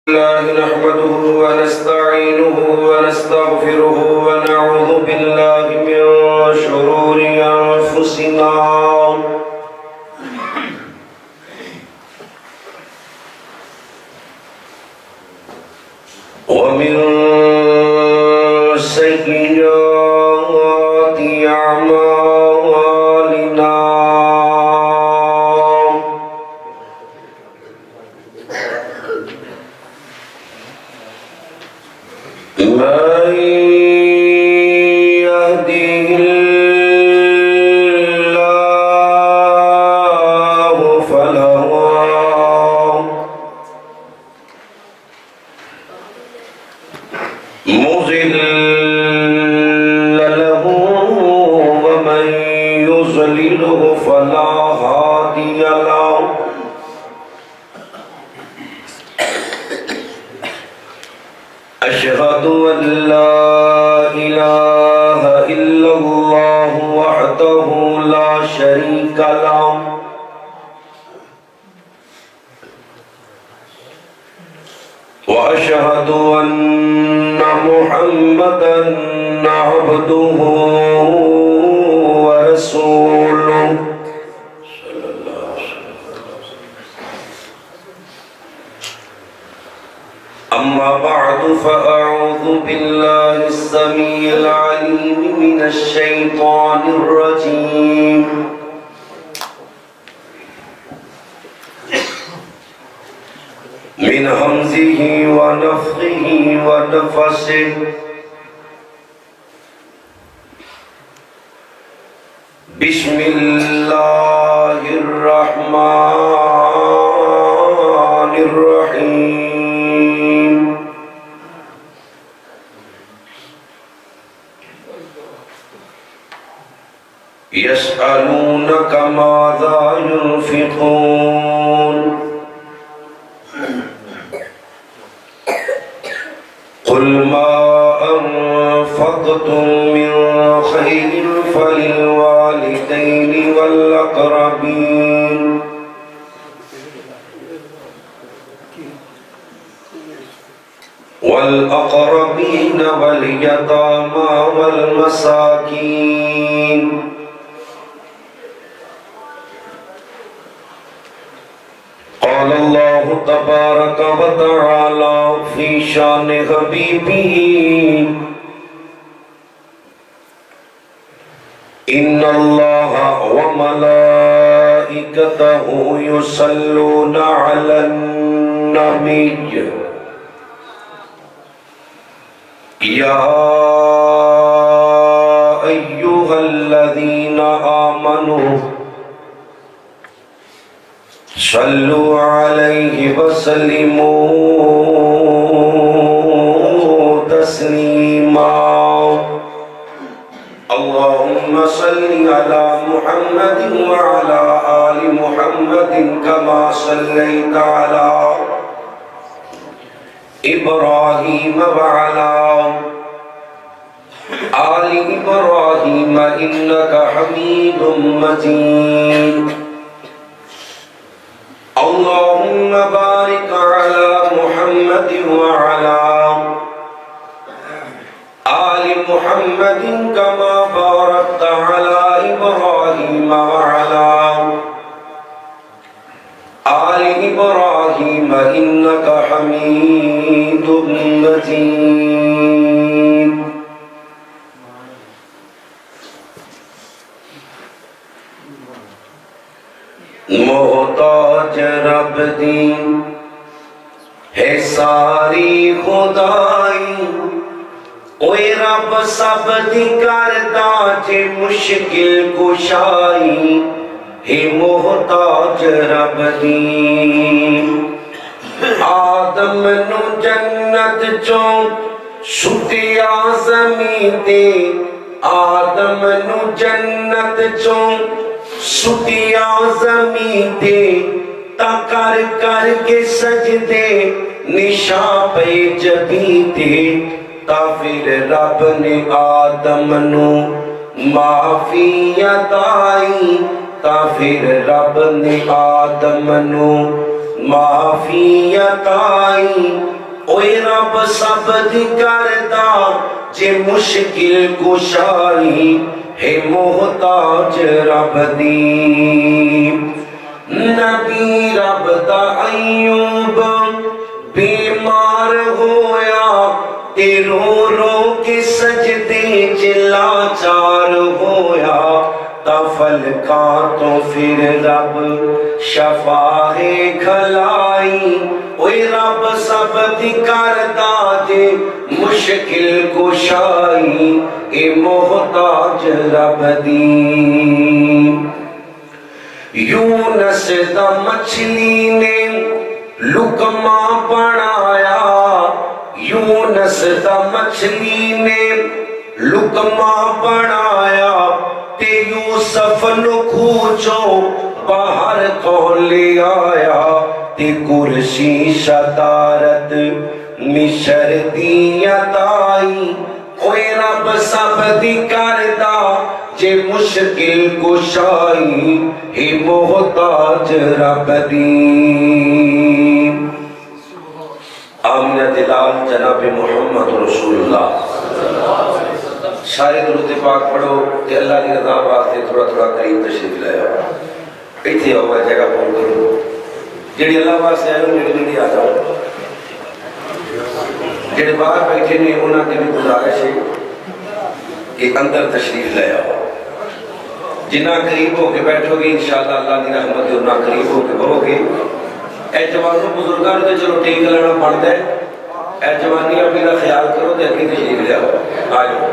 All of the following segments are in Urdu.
الله نحمده ونستعينه ونستغفره ونعوذ بالله من شرور أنفسنا ومن سيئات أعمالنا من يهده الله فلا مضل له ومن يضلله فلا هادي له أشهد أن لا إله إلا الله وحده لا شريك له وأشهد أن محمدا عبده ورسوله أما بعد فأعوذ بالله السميع العليم من الشيطان الرجيم من همزه ونفخه ونفسه بسم الله الرحمن الرحيم يسألونك ماذا ينفقون قل ما أنفقتم من خير فللوالدين والأقربين واليتامى والمساكين قال الله تبارك وتعالى في شان حبيبه إن الله وملائكته يصلون على النبي يا أيها الذين آمنوا صلوا عليه وسلموا تسليما اللهم صل على محمد وعلى آل محمد كما صليت على إبراهيم وعلى آل إبراهيم إنك حميد مجيد اللهم بارك على محمد وعلى آل محمد كما باركت على إبراهيم وعلى آل إبراهيم إنك حميد مجيد محتاج رب دی ہے ساری خدائی اوے رب سب دی کردا جے مشکل کشائی ہے محتاج رب دی آدم نو جنت چوں سٹیا زمین تے آدم نو جنت چوں سٹیا زمین تے تا کر کر کے سجدے نشاں پہ جبی تے تا پھر رب نے آدم نو معافی عطائی تا پھر رب نے آدم نو معافی عطائی رب سب دی کردا جے مشکل کشائی ہے محتاج رب دی نبی رب دا ایوب بیمار ہویا تے رو رو کے سجدے چلا چار ہویا تا فلکاں تو پھر رب شفا ہے کھلائی اوے رب سب دی کردا جے مشکل کشائی اے محتاج رب دی یونس دا مچھلی نے لقمہ بنایا یونس دا مچھلی نے لقمہ بنایا تے یوسف نو کھوچو باہر تو لے آیا تے کرسی شطارت مصر دی عطائی اوے رب سب دی کردا جے مشکل کشائی ہے محتاج رب دی آمینہ دلال جناب محمد رسول اللہ سارے درود پاک پڑھو کہ اللہ کی رضا واسطے تھوڑا تھوڑا قریب تشریف لائے ایتھے ہوگا جگہ پہنچ کرو جڑی اللہ واسطے آئے ہوں جڑی آ جاؤ جڑے باہر بیٹھے نے انہاں کی بھی گزارش ہے کہ اندر تشریف لے آؤ جنہ قریب ہو کے بیٹھو گے انشاءاللہ اللہ کی رحمت ہے انہاں قریب ہو کے بہو گے اے جوانوں بزرگاں تے چلو ٹیک لینا پڑتا ہے اے جوانی اپنی کا خیال کرو تے اگے تشریف لے آؤ آ جاؤ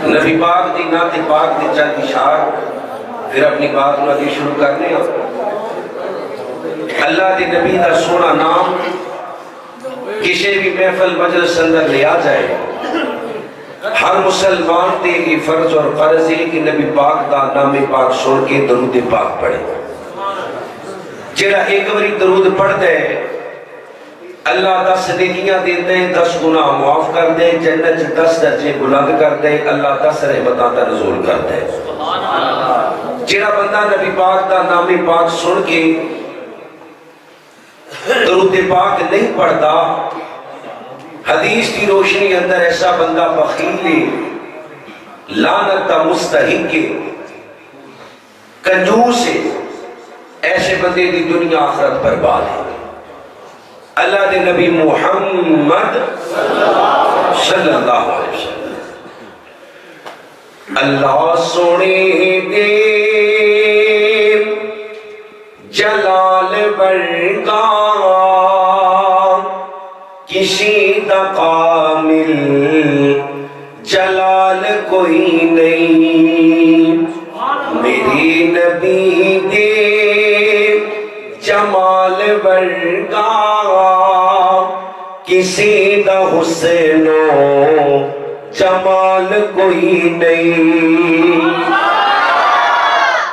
نبی پاک دی نعت پاک دی چند اشعار پھر اپنی بات نہ دی شروع کرنے ہو اللہ دی نبی دا سونا نام کسی بھی محفل مجلس اندر لے آ جائے ہر مسلمان تے کی فرض اور فرض ہے کہ نبی پاک دا نام پاک سن کے درود پاک پڑھے جڑا ایک باری درود پڑھتا ہے اللہ 10 نیکیاں دیتے ہیں 10 گناہ معاف کر دے جنت 10 درجے بلند کر دے اللہ 10 رحمتاں دا نزول کر دے جڑا بندہ نبی پاک دا نام پاک سن کے درود پاک نہیں پڑھتا حدیث کی روشنی اندر ایسا بندہ بخیل لعنت کا مستحق کنجوس ہے ایسے بندے دی دنیا آخرت برباد ہے اللہ دے نبی محمد صلی اللہ علیہ وسلم اللہ سونے دے جلال ورگا کسی دا کامل جلال کوئی نہیں میری نبی دے جمال ورگا کسی دا حسن و جمال کوئی نہیں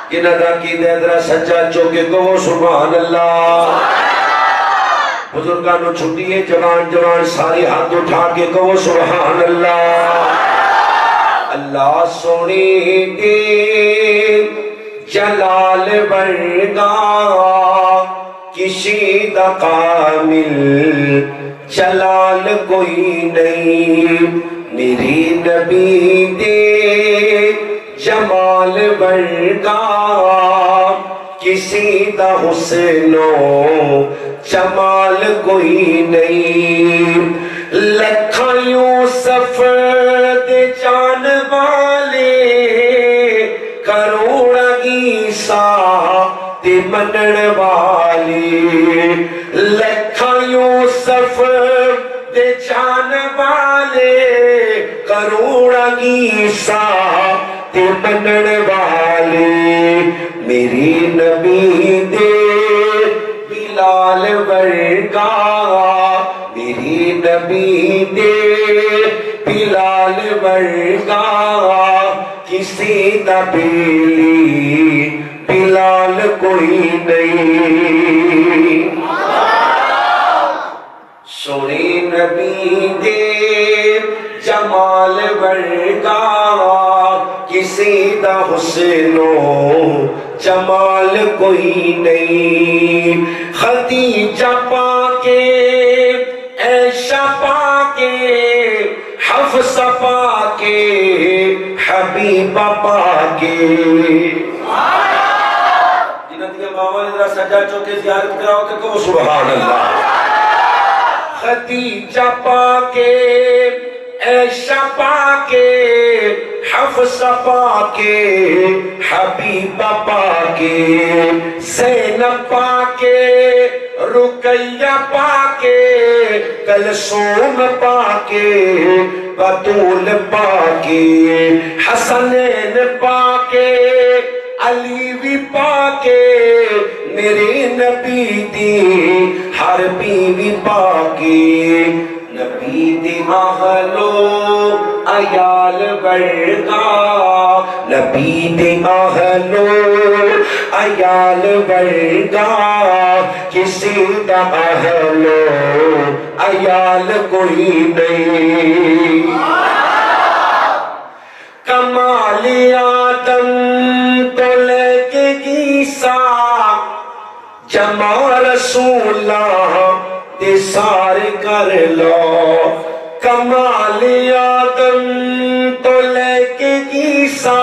کہ ندا کی دیدرہ سچا چوکے کو سبحان اللہ بزرگانو چھٹی ہے جوان جوان ساری ہاتھ اٹھا کے کہو سبحان اللہ اللہ سونے دے جلال ورگا کسی دا کامل جلال کوئی نہیں میری نبی دے جمال ورگا کسی دا حسن و جمال کوئی نہیں لکھاں یوسف دے جان والے کروڑ عیسیٰ دے منن والے لکھاں یوسف دے جان والے کروڑ عیسیٰ دے منن والے میری نبی دے بلال ورگا میری نبی دے بلال ورگا کسی دا بیلی بلال کوئی نہیں سونے نبی دے جمال ورگا کسی دا حسن و جمال کوئی نہیں خطی خدیجہ پاکے عائشہ پاکے حفصہ پاکے حبیبہ پاکے جنت کے ماما نے ذرا سجا چوکے زیارت کراؤ کہ کہو سبحان اللہ خدیجہ پاکے عائشہ پاکے حفصہ پاکے حبیبہ پاکے زینب پاکے رقیہ پاکے کلثوم پاکے بطول پاکے حسنین پاکے علی بھی پاکے میرے نبی دی ہر بیوی پاکے نبی دی اہلو عیال ورگا نبی دی اہلو عیال ورگا کسی دا اہلو عیال کوئی نہیں کمال آدم تو لے کے عیسیٰ جمع رسولہ دے سارے کر لو کمال آدم تو لے کے عیسیٰ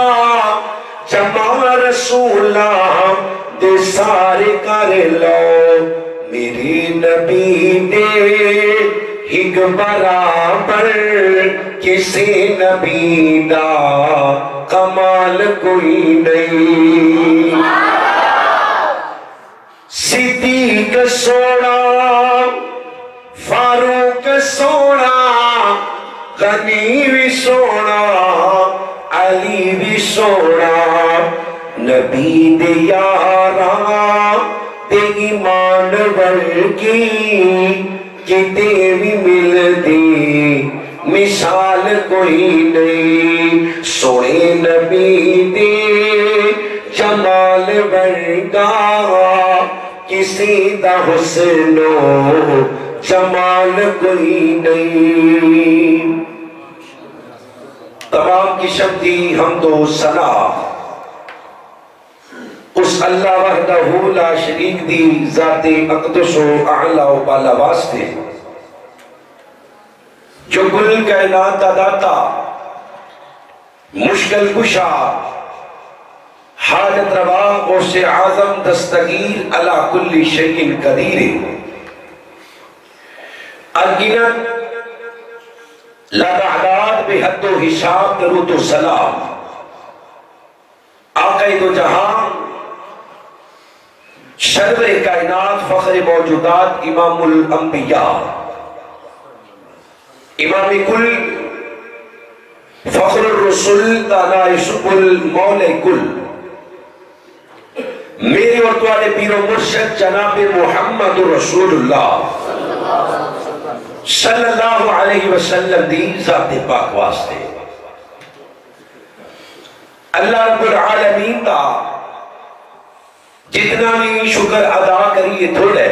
جمع رسولہ دے سارے کر لو میری نبی دے ہگ برابر کسی نبی دا کمال کوئی نہیں صدیق سونا فاروق سونا غنی بھی سونا علی بھی سونا نبی دے یاراں تے ایمان ورگی کتے بھی مل دی مثال کوئی نہیں سونے نبی دے جمال ورگا کسی دا حسن و جمال کوئی نہیں تمام قسم دی حمد و ثنا اس اللہ وحدہ لا شریک دی ذات اقدس و اعلی و بالا واسطے جو کل کائنات کا داتا مشکل کشا حاجت روا غوث اعظم دستگیر علی کل شیء قدیر انگنت لادعداد بے حد و حساب درود و سلام آقا دو جہاں سرور کائنات فخر موجودات امام الانبیاء امام کل فخر الرسول دانا سبل مولا کل میرے اور تمہارے پیر و مرشد جناب محمد رسول اللہ صلی اللہ علیہ وسلم دی ذات پاک واسطے اللہ رب العالمین کا جتنا بھی شکر ادا کریے تھوڑے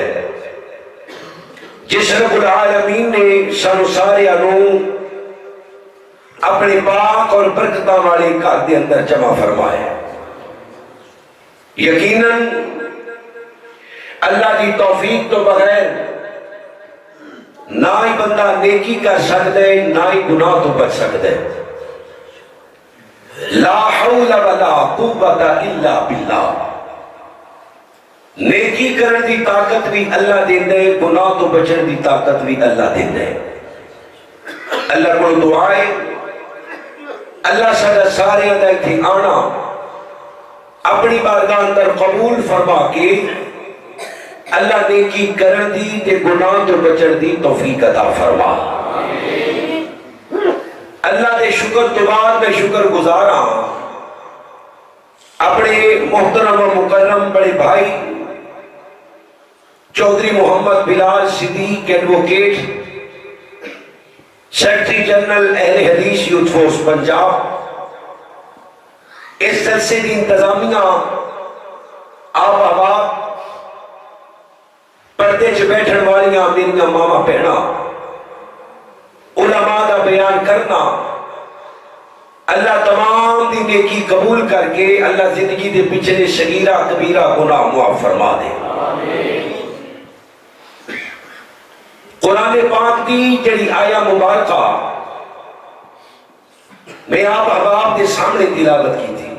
جس رب العالمین نے سانو سارے انو اپنے پاک اور برکتہ والے گھر دے اندر جمع فرمایا یقیناً اللہ کی توفیق تو بغیر نہ ہی بندہ نیکی کر سکتے نہ ہی گناہ تو بچ سکتے لا حول ولا قوت الا باللہ نیکی کرن دی طاقت بھی اللہ دیندے گناہ تو بچن دی طاقت بھی اللہ دیندے اللہ کو دعائے اللہ سارا سارے ادا تھی آنا اپنی بارگاہ اندر قبول فرما کے اللہ نیکی کرن دی تے گناہ تو بچن دی توفیق عطا فرما اللہ دے شکر تو بعد میں شکر گزارا اپنے محترم و مکرم بڑے بھائی چودھری محمد بلال صدیق ایڈوکیٹ سیکرٹری جنرل اہل حدیث یوتھ فورس پنجاب اس جلسے کی انتظامیہ آپ آباد پردے چ بیٹھن والیاں میریاں ماما بہنا علماء دا بیان کرنا اللہ تمام دی نیکی قبول کر کے اللہ زندگی دے پچھلے صغیرہ کبیرہ گناہ معاف فرما دے دی جڑی آیا مبارکہ میں آپ احباب کے سامنے تلاوت کی تھی.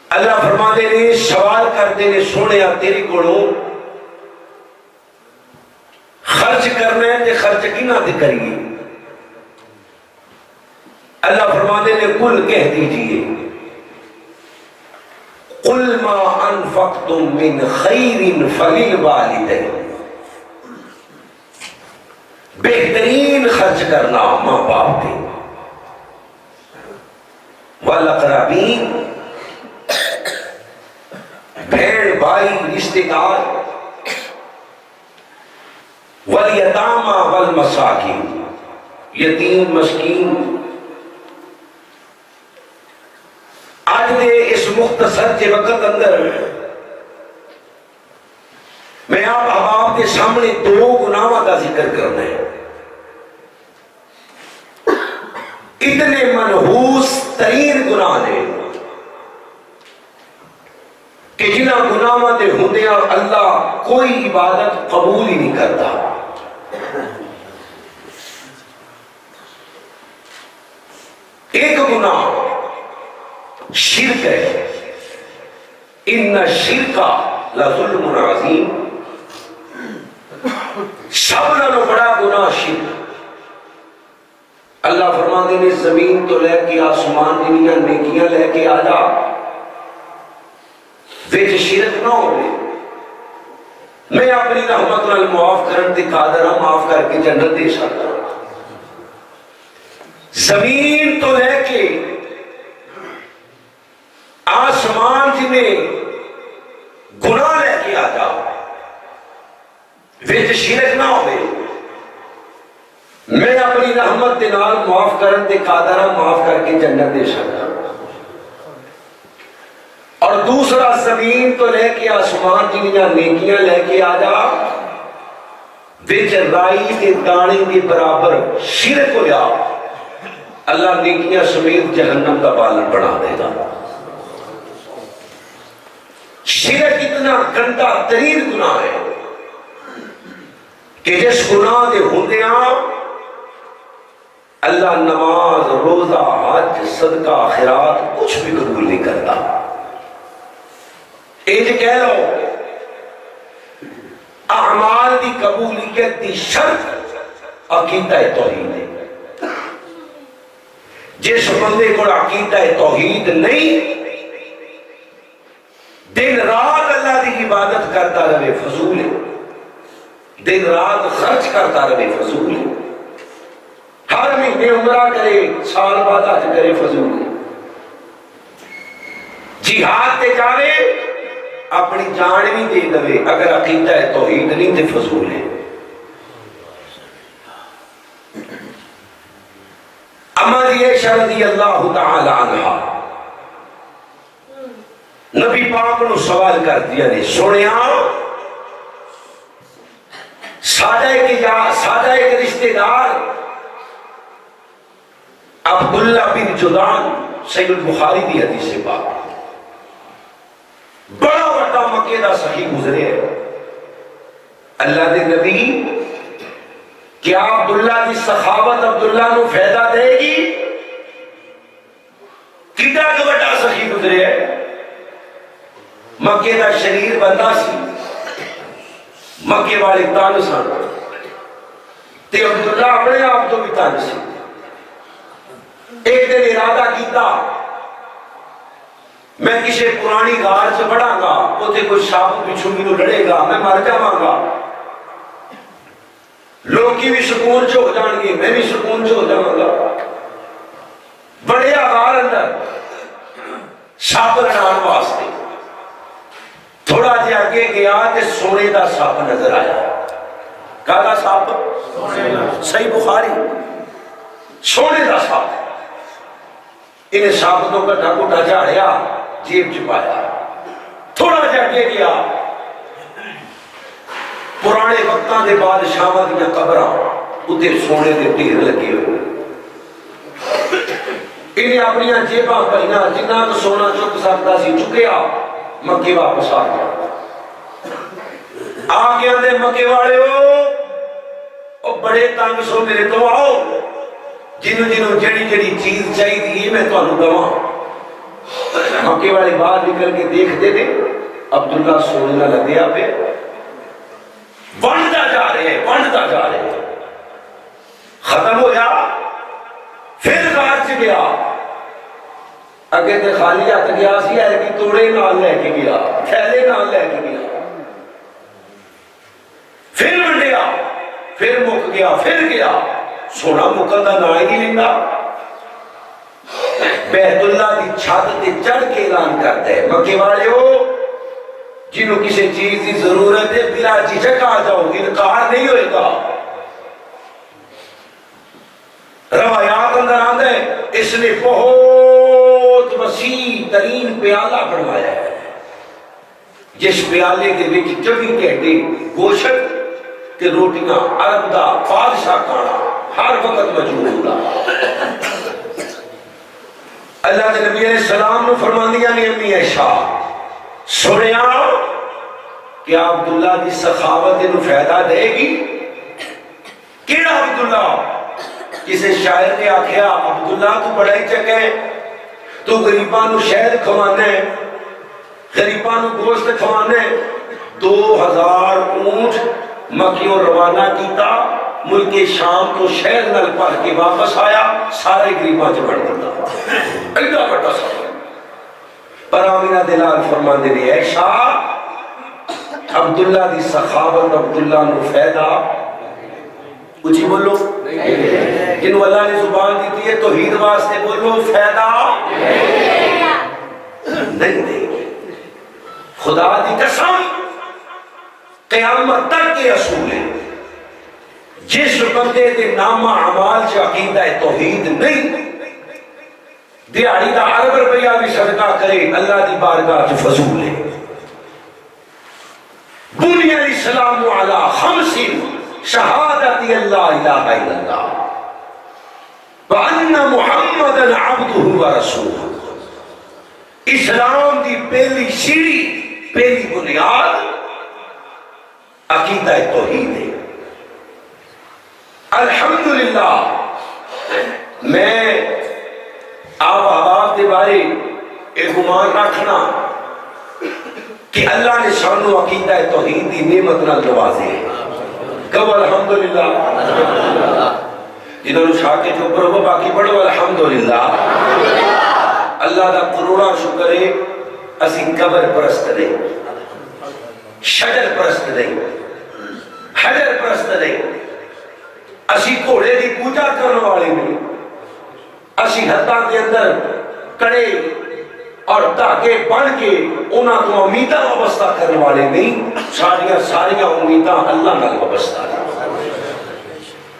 اللہ فرماتے نے سوال کرتے نے سونے تیری کولوں خرچ کرنا ہے تے خرچ کنا تے کریے. اللہ فرماتے نے کل کہہ دیجئے قل ما انفقتم من خیر فللوالدین. بہترین خرچ کرنا ماں باپ پہ، والاقربین بہن بھائی رشتہ دار، والیتامى والمساکین یتیم مسکین. آج دے اس مختصر کے وقت اندر میں آپ احباب کے سامنے دو گناہوں کا ذکر کرنا ہے. اتنے منحوس ترین گناہ نے کہ جنہاں گناہوں دے ہوندیاں اللہ کوئی عبادت قبول ہی نہیں کرتا. ایک گناہ شرک ہے. ان الشرک لظلم عظیم. سب نالوں بڑا گناہ شرک. اللہ فرماتے نے زمین تو لے کے آسمان دنیا نیکیاں لے کے آ جا، وچ شرک نہ ہوئے. میں اپنی رحمت نال معاف کرن تے قادر ہاں، معاف کر کے جنت دے سکتا. زمین تو لے کے آسمان جنہیں گناہ لے کے آ جا، وچ شرک نہ ہوئے. میں اپنی رحمت دے نال معاف کرن تے قادر ہاں، معاف کر کے جنت دے سکتا. اور دوسرا زمین تو لے کے آسمان جنیاں نیکیاں لے کے آ جا، وچ رائی کے دانے کے برابر شرک ہویا، اللہ نیکیاں سمیت جہنم کا بالن بنا دے گا. شرک اتنا گندا ترین گناہ ہے کہ جس گناہ دے ہوندیاں اللہ نماز، روزہ، حج، صدقہ، خیرات کچھ بھی قبول نہیں کرتا. ایج کہہ لو اعمال دی قبولیت دی شرط عقیدہ توحید ہے. جس بندے کو عقیدہ توحید نہیں، دن رات اللہ دی عبادت کرتا رہے فضول ہے، دن رات خرچ کرتا رہے فضول ہے، ہر مہینے عمرہ کرے سال بعد حج کرے فضول ہے، جہاد تے جاوے اپنی جان بھی دے دے، اگر عقیدہ توحید نہیں تے فضول ہے. اما عائشہ رضی اللہ تعالی عنہ نبی پاک نو سوال کر دیا نے، سنیا سادہ ایک رشتہ دار عبداللہ بن جدعان، صحیح البخاری دی حدیث سے پاک، بڑا بڑا مکے دا صحیح گزرے ہے. اللہ دے نبی کیا عبداللہ دی سخاوت عبداللہ نو فائدہ دے گی؟ کتا کا بڑا صحیح گزرے ہے. مکے دا شریر بندہ سی، مکے والے تن سن تے عبداللہ اپنے آپ تو بھی تن سی. ایک دن ارادہ کیتا میں کسی پرانی غار سے بڑھا گا، اوتے کوئی سانپ بچھو مینوں لڑے گا، میں مر جاواں گا، لوگ بھی سکون چ ہو جان گے، میں بھی سکون چ ہو جاواں گا. بڑے غار اندر سپ لڑان واسطے تھوڑا جہا اگے گیا تے سونے دا سپ نظر آیا. کہا سپ؟ صحیح بخاری، سونے دا سپ. انہیں سپ تو کٹا کٹا جھاڑیا، جیب چ پایا. تھوڑا جہا اگے گیا، پرانے وقتاں دے بادشاہاں دیاں قبراں اتے سونے دے ڈھیر لگے ہوئے. انہیں اپنی جیباں پڑیاں، جنہ کو سونا چک سکتا سی چکیا، مکے واپس آ گیا. آ کے آدھے مکے والے ہو بڑے تنگ سو میرے تو آؤ جنوں جنوں جڑی جڑی چیز چاہیے میں تو دواں مکے والے باہر نکل کے دیکھتے تھے عبداللہ سونا لگیا پہ بنتا جا رہے ہیں ختم ہو جا پھر غار سے گیا اگے تے خالی ہاتھ گیا سی ہے کہ توڑے نال لے کے گیا تھیلے نال لے کے گیا پھر منڈیا پھر مک گیا پھر گیا سونا مکن دا نا ہی نہیں لینا بیت اللہ دی چھت تے چڑھ کے اعلان کرتا ہے مکے والے ہو جنہوں کسی چیز کی ضرورت ہے بلا جھجک آ جاؤ انکار نہیں ہوئے گا روایات اندر آتا ہے اس نے بہت وسیع ترین پیالہ بنوایا ہے جس پیالے کے وچ 24 گھنٹے گوشت تے روٹیاں عرب دا بادشاہ کھانا ہر وقت موجود ہوگا اللہ کے نبی علیہ السلام نے فرماندیاں نے امی عائشہ سنیا کہ عبداللہ دی سخاوت انہوں فائدہ دے گی کیڑا عبداللہ کسی شاعر نے آکھیا عبداللہ تو بڑا ہی چکے تو غریباں نو شہد کھوانے غریباں نو گوشت کھوانے 2000 اونٹ مکیوں روانہ کیتا ملک شام تو شہد نل پڑھ کے واپس آیا سارے غریباں چ بڑھ دیتا ایڈا بڑا سفر پر آمینہ دلال فرماندے نے عائشہ عبداللہ دی سخاوت عبداللہ نو فائدہ اچھی بولو جنہوں اللہ نے زبان دیتی ہے توحید واسطے بولو فائدہ نہیں دے خدا دی قسم قیامت تک کے اصول ہے جس بندے دے نامہ اعمال چ عقیدہ توحید نہیں دیہڑی دا ارب روپیہ بھی صدقہ کرے اللہ دی بارگاہ چ فضول ہے بنی الاسلام علی خمس شہادت اللہ الہ الا اللہ وان محمد عبدہ ورسولہ اسلام دی پہلی سیڑھی پہلی بنیاد عقیدہ توحید ہے الحمدللہ میں آپ احباب کے بارے ایک گمان رکھنا کہ اللہ نے شانو عقیدہ توحید دی نعمت نال نوازے کہو الحمدللہ جنہوں نے شاہ کے چوپر ہو باقی پڑھو الحمدللہ اللہ دا کروڑا شکر ہے اسی قبر پرست دیں شجر پرست دیں حجر پرست دیں اسی گھوڑے دی پوجا کرنے والے نہیں اسی حداں کے اندر کڑے اور دھاگے بن کے انہاں کو امیدہ وابستہ کرنے والے نہیں ساریاں امیدہ اللہ نال وابستہ ہیں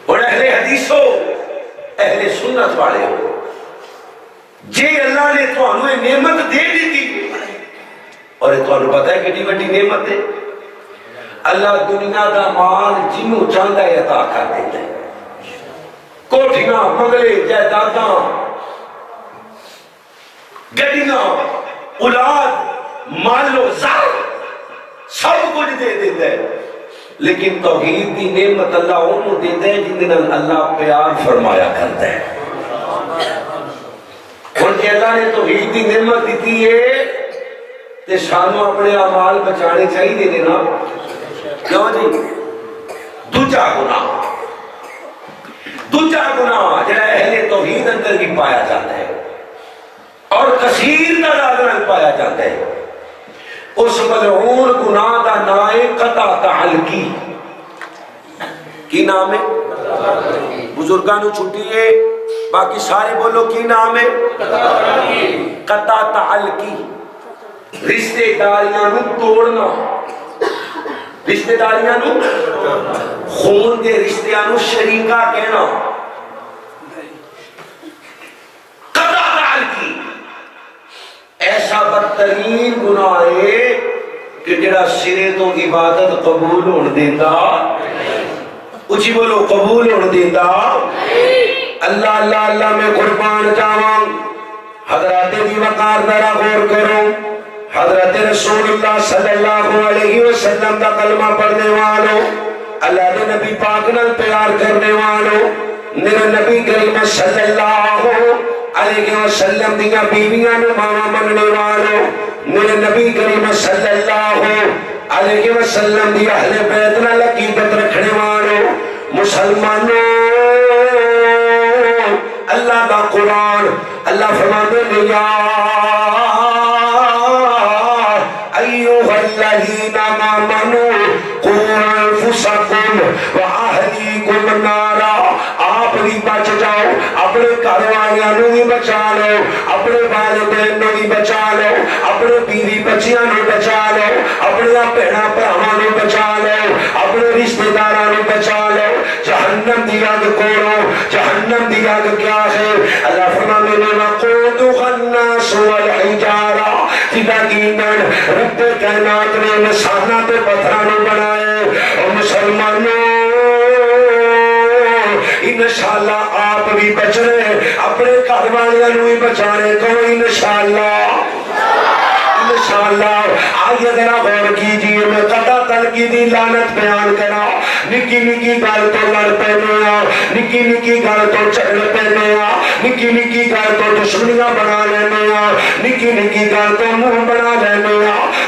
اور اہل حدیث ہو اہل سنت والے ہو جے اللہ نے تو انہیں نعمت دے دی تھی اور تو انہیں پتہ ہے کہ بڑی نعمت ہے اللہ دنیا دا مال جنوں چاہتا ہے عطا کر دیتا ہے کوٹھیاں بنگلے جائیداداں گڈیاں اولاد مال و زر سب کچھ دے دیتا ہے لیکن توحید دی نعمت اللہ انہوں دیتا ہے جن دن اللہ پیار فرمایا کرتا ہے اور کہ اللہ نے توحید دی نعمت دیتی ہے تے سانو اپنے اعمال بچانے چاہیے دینا کیوں جی دوجا گناہ جڑا اہل توحید اندر بھی پایا جاتا ہے اور کثیر تعداد میں پایا جاتا ہے اس ملعون گناہ دا نام ہے قطع تعلقی کی نام ہے بزرگانوں چھٹی ہے باقی سارے بولو کی نام ہے قطع تعلقی رشتہ داریاں نو توڑنا رشتہ داریاں نو خون دے رشتہ نو شریکہ کہنا قطع تعلقی ایسا بدترین گناہ ہے کہ جڑا سرے تو عبادت قبول ہونے دیتا اچھی بولو قبول ہونے دیتا اللہ اللہ اللہ میں قربان جاواں حضرات کی وقار ذرا غور کرو حضرت رسول اللہ صلی اللہ علیہ وسلم کا کلمہ پڑھنے والوں اللہ نے نبی پاک نال پیار کرنے والوں میرے نبی کریم صلی اللہ علیہ وسلم دیا بیویاں نو ماما مننے والوں میرے نبی کریم صلی اللہ علیہ وسلم دی اہل بیت نال عقیدت رکھنے والوں مسلمانوں اللہ دا قرآن اللہ فرماتے ہیں یا ایوہ الذین آمنوا قوا انفسکم واہلیکم نارا آپ بھی بچ جاؤ اپنے گھر والوں بھی بچا لو اپنے والدین نو بھی بچا لو اپنے بیوی بچیاں نو بچا لو اپنے بہناں بھراواں نو بچا لو اپنے رشتہ داراں نو بچا لو جہنم دی اگ کولو جہنم دی اگ کیا ہے اللہ فرماتے ہیں وقودها الناس والحجارہ یقیناً رب کائنات نے انساناں تے پتھراں نو بنائے اور مسلمانوں انشاءاللہ آپ بھی بچ رہے اپنے گھر والوں بھی بچانے کو انشاءاللہ آئیے ذرا غور کیجئے میں قطع تلقی دی لعنت بیان کرا نکی نکی گل تو لڑ پینے نکی نکی گل تو چڑھ پینے نکی نکی گل تو دشمنیاں بنا لینے نکی نکی گل تو منہ بنا لینے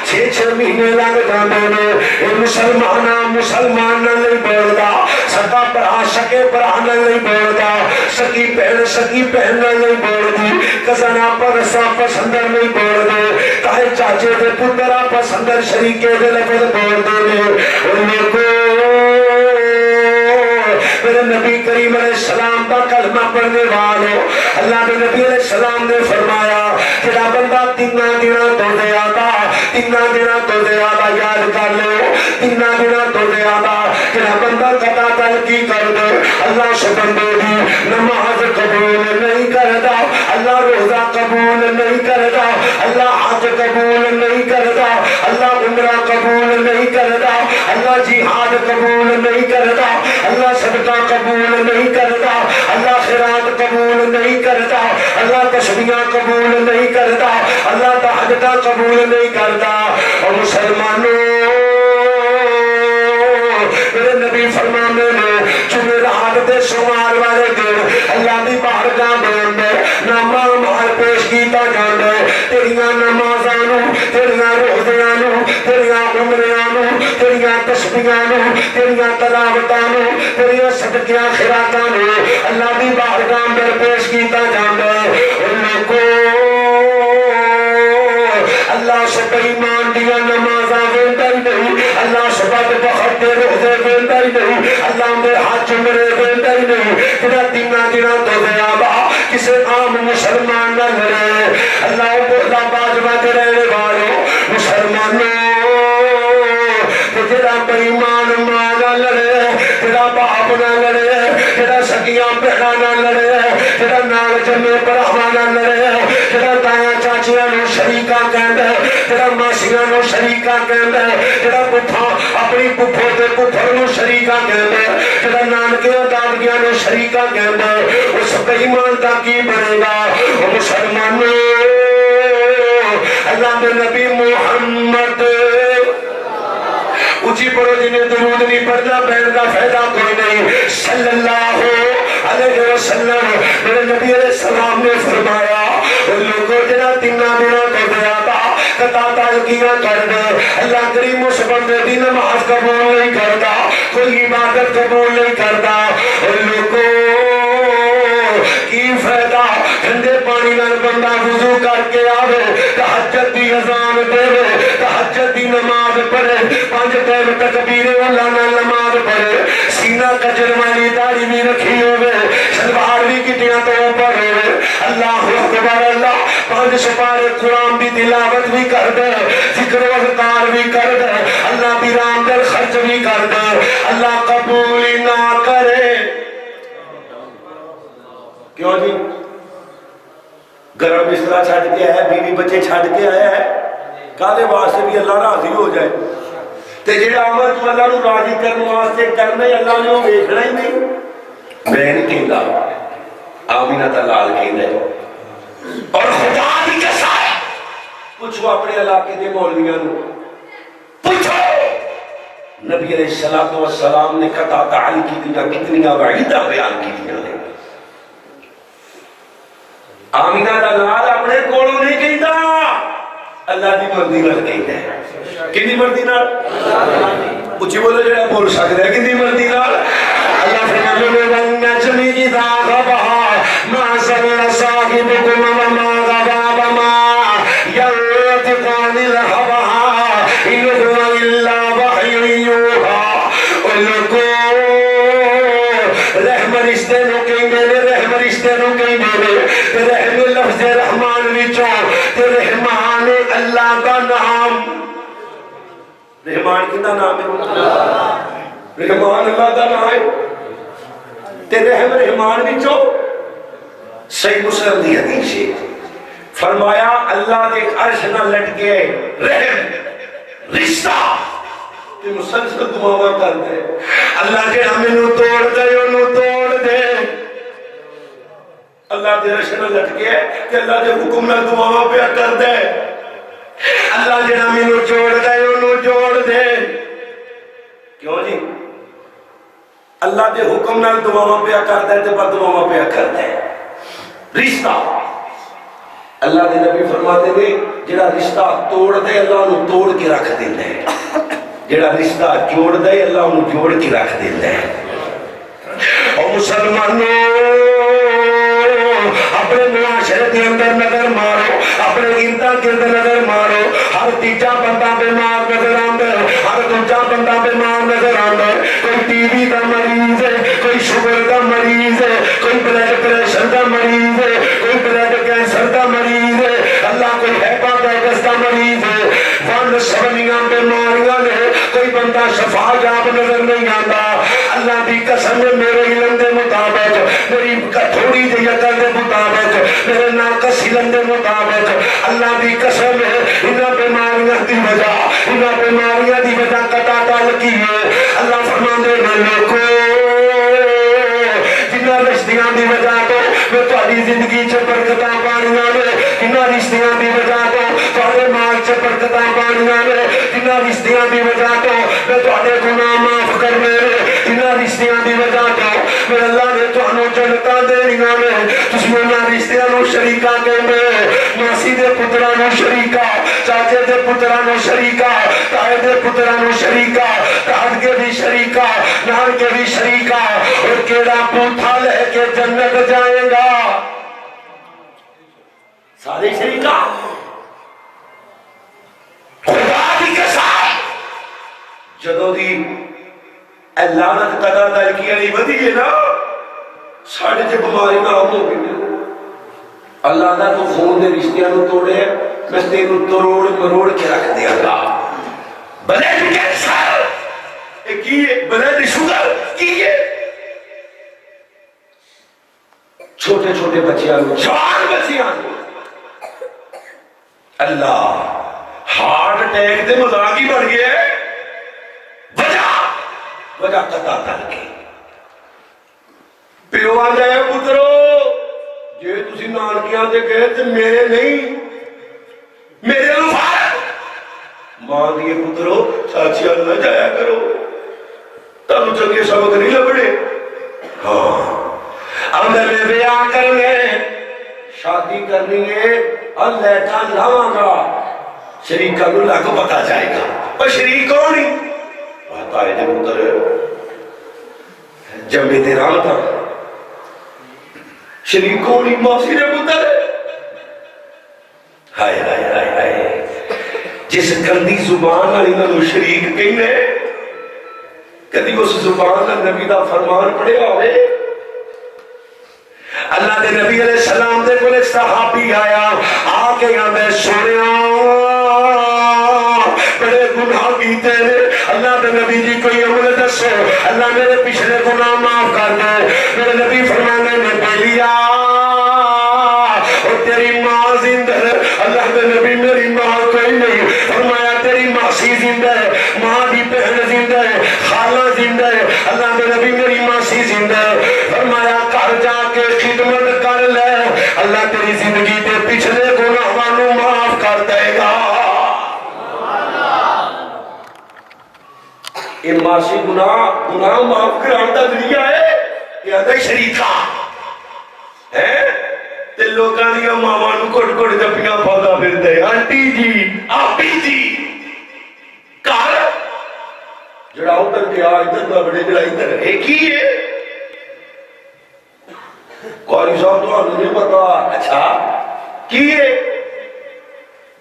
6 مہینے لگ جاندے نے اے مسلمان نہ نہیں بولدا سکا برا سکے برا نہ نہیں بولدا سکی بہن نہ نہیں بولدی کزنا پرسا پسندر نہیں بولدے کہے چاچے دے پترا پسندر شریکے دے لفظ بولدے نے انہیں کو میرے نبی کریم علیہ السلام کا کلمہ پڑھنے والوں اللہ نے نبی علیہ السلام نے فرمایا کہ بندہ 3 دنوں تو زیادہ یاد کر لو 3 دنوں تو زیادہ کہ بندہ قطع تلقی کر دے اللہ سے بندے دی نماز قبول نہیں کرتا اللہ روزہ قبول نہیں کرتا اللہ حج قبول نہیں کرتا اللہ عمرہ قبول نہیں کرتا اللہ جہاد قبول نہیں کرتا اللہ صدقہ قبول نہیں کرتا اللہ خیرات قبول نہیں کرتا اللہ تسبیحاں قبول نہیں کرتا اللہ تہجدہ قبول نہیں کرتا اور مسلمانوں میرے نبی فرمانے میں جمعرات دے شمار والے دن اللہ دی بارگاہ میں نامہ مال پیش کیتا جاندا ہے تیریاں نمازاں نو تیریاں روزیاں نو تیریاں عمریاں نو تیریاں تسبیحاں نو تیریاں تلاوتاں نو تیریاں صدقیاں خیراتاں نو اللہ دی بارگاہ میں پیش کیتا جاندا ہے ان کو اللہ سے بے ایمان دیا نمازاں ویندا ہی نہیں اللہ سے بد بخت دے روزے ویندا ہی نہیں اللہ دے حج عمرے ویندا ہی نہیں تیرا 3 دنوں تو زیادہ کسے عام مسلمان نہ لڑے اللہ بولا باجوا دے رہنے والوں مسلمانوں تیرا بے ایمان ماں نہ لڑے تیرا باپ نہ لڑے تیرا سکیاں بہناں نہ لڑے تیرا نال جمے بھراواں نہ لڑے تیرا تایا چاچیاں نو شریکاں کہندا تیرا ماسیاں نو شریکاں کہندا تیرا پھپھا اپنی پھپھو تے پھپھڑ نو شریکاں کہندا تیرا نانکیاں دادیاں نو شریکاں کہندا اس بے ایمان دا کی بنے گا او مسلمانوں اللہ دے نبی محمد اچھی پڑھو جنہیں درود نہیں پڑھنا بہن کا فائدہ کوئی نہیں صلی اللہ علیہ وسلم میرے نبی علیہ السلام نے فرمایا ان لوگوں جنہ 3 دنوں تو زیادہ قطع تلقیاں کر دے اللہ کریم اس بندے دی نماز قبول نہیں کرتا کوئی عبادت قبول نہیں کرتا ان لوگوں کی فائدہ ٹھنڈے پانی نال بندہ وضو کر کے آوے تہجد دی اذان دے تہجد دی نماز پڑھے 5 ٹائم تکبیر اللہ نال نماز پڑھے سینہ کجر والی داڑھی بھی رکھی ہوئے شلوار بھی کٹیاں تو اوپر ہوئے اللہ اکبر اللہ 5 سپارے قرآن بھی تلاوت بھی کر دے ذکر و اذکار بھی کر دے اللہ بھی رام در خرچ بھی کر دے اللہ قبول نہ کرے کیوں جی گرم بستر چھڑ کے آیا ہے بیوی بچے چھڑ کے آیا ہے کالے واسطے بھی اللہ راضی ہو جائے تے جڑا عمل تو اللہ نو راضی کرنے واسطے کرنا ہی اللہ نے وہ ویکھنا ہی نہیں بہن کہندا آمینہ دا لال کہندا اور خدا دی قسم پوچھو اپنے علاقے دے مولویاں نو پوچھو نبی علیہ السلام نے قطع تعال کی دنیا کتنی وعیدہ بیان کی دنیا نے آمینہ دا لال اپنے کولوں نہیں کہتا اللہ دی مرضی نال کہتا ہے کتنی مرضی نال اچھی بولو جڑا بول سکتا ہے کتنی مرضی نال اللہ فرماتے ہیں والنجم اذا غوا ما ضل صاحبكم وما غوا وما ينطق عن الهوى ان هو الا وحي يوحى ان کو رحم رشتے نو کہندے نے رحم رشتے نو کہندے نے تے رحم لفظ رحمان وچوں تے رحمان اللہ دا نام رحمان کدا نام ہے رحمان اللہ دا نام ہے تے رحم رحمان وچوں صحیح مسلم دی حدیث ہے فرمایا اللہ دے عرش نہ لٹکے رحم رشتہ تے مسلسل دعاواں کر دے اللہ جڑا مینوں توڑ دے اونوں توڑ دے اللہ دے عرش نہ لٹکے تے اللہ دے حکم نال دعاواں پیا کر دے اللہ جڑا مینوں جوڑ دے اونوں جوڑ دے کیوں جی اللہ دے حکم نال دعاواں پیا کر دے تے بد دعاواں پیا کر دے رشتہ اللہ دے نبی فرماتے ہیں جڑا رشتہ توڑ دے اللہ انہوں توڑ کے رکھ دیندا ہے جڑا رشتہ جوڑ دے اللہ انہوں جوڑ کے رکھ دیندا ہے اور مسلمانوں اپنے معاشرے کے اندر نظر مارو اپنے گردہ گرد نظر مارو ہر تیجا بندہ بیمار نظر آندا ہے ہر دوجا بندہ بیمار نظر آندا ہے کوئی ٹی وی دا مریض ہے کوئی شوگر دا مریض ہے کوئی بلڈ پریشر دا مریض ہے کوئی بلڈ کینسر دا مریض ہے اللہ کوئی ہیپاٹائٹس دا مریض ہے ون سبنیاں بیماریاں نے کوئی بندہ شفا یاب نظر نہیں آتا اللہ دی قسم میرے علم دے مطابق میری تھوڑی جی عقل دے مطابق میرے ناقص علم دے مطابق اللہ دی قسم ہے انہاں بیماریاں دی وجہ قطع تعلق کی ہے اللہ فرماندے نے لوگو جنہاں رشتیاں دی وجہ تو میں تہاڈی زندگی چ برکتاں پانیاں نے جنہاں رشتیاں دی وجہ تو تہاڈے مال چ برکتاں پانیاں نے جنہاں رشتیاں دی وجہ تو میں تہاڈے گناہ معاف کرنے نے جنہاں رشتیاں دی وجہ تو میں اللہ نے تہانوں جنتاں دینیاں نے تسی انہاں رشتیاں نوں شریکا کہندے ماسی دے پتراں نوں شریکا چاچے دے پتراں نوں شریکا تائے دے پتراں نوں شریکا داد کے بھی شریکا نان کے بھی شریکا اور کیڑا پوتھا لے کے جنت جائے گا سارے شریکا خدا دی قسم جدوں دی لعنت قضا تلکی علی ودی ہے نا ساڈے تے بیماری نہ ہو گئی اللہ دا تو خون دے رشتیاں نوں توڑے میں تینوں تروڑ مروڑ کے رکھ دیا گا بلڈ کینسر کی بلڈ شوگر کی چھوٹے چھوٹے بچیاں جوان بچیاں اللہ ہارٹ اٹیک دے مذاق ہی بڑھ گئے وجہ قطع تعلق پیو آ جائے پترو جے تسی نانکیاں دے گئے تے میرے نہیں میرے لفارت ماں دیے پترو چاچی اللہ جایا کرو تب چنگے سبق نہیں لبڑے ہاں اب میں بیاہ کرنے شادی کرنی ہے اللہ کا لاواں گا شریک کا اللہ کو پتا جائے گا اور شریک کون ہی تائے دے پتر جمعے دے رام تھا شریک کون ہی ماسی دے پتر ہائے ہائے ہائے ہائے جس گندی زبان والی نو شریک کہنے کدی اس زبان نال نبی دا فرمان پڑھیا ہوئے اللہ دے نبی علیہ السلام دے کول صحابی آیا آ کے آندے سونیا بڑے گناہ کیتے نے اللہ دے نبی جی کوئی عمل دسو اللہ میرے پچھلے گناہ معاف کر دے میرے نبی فرمانے میں بیلیا اور تیری ماں زندہ ہے اللہ دے نبی میری ماں کوئی نہیں فرمایا تیری ماسی زندہ ہے ماں دی بہن زندہ ہے خالہ زندہ ہے اللہ دے نبی میری ماسی زندہ ہے فرمایا گھر جا کے خدمت کر لے اللہ تیری زندگی دے پچھلے گناہاں نوں معاف کر دے گا یہ معاشی گناہ معاف کران دا ذریعہ ہے کہ آدھا شریکہ ہے تے لوگاں دیا ماما نو کٹ کٹ جپیاں پادا پھرتے آنٹی جی آپی جی کار جڑا ادھر گیا ادھر دا بڑے جڑا ادھر ایک ہی ہے قاری صاحب تو آنے نہیں پتا اچھا کی ہے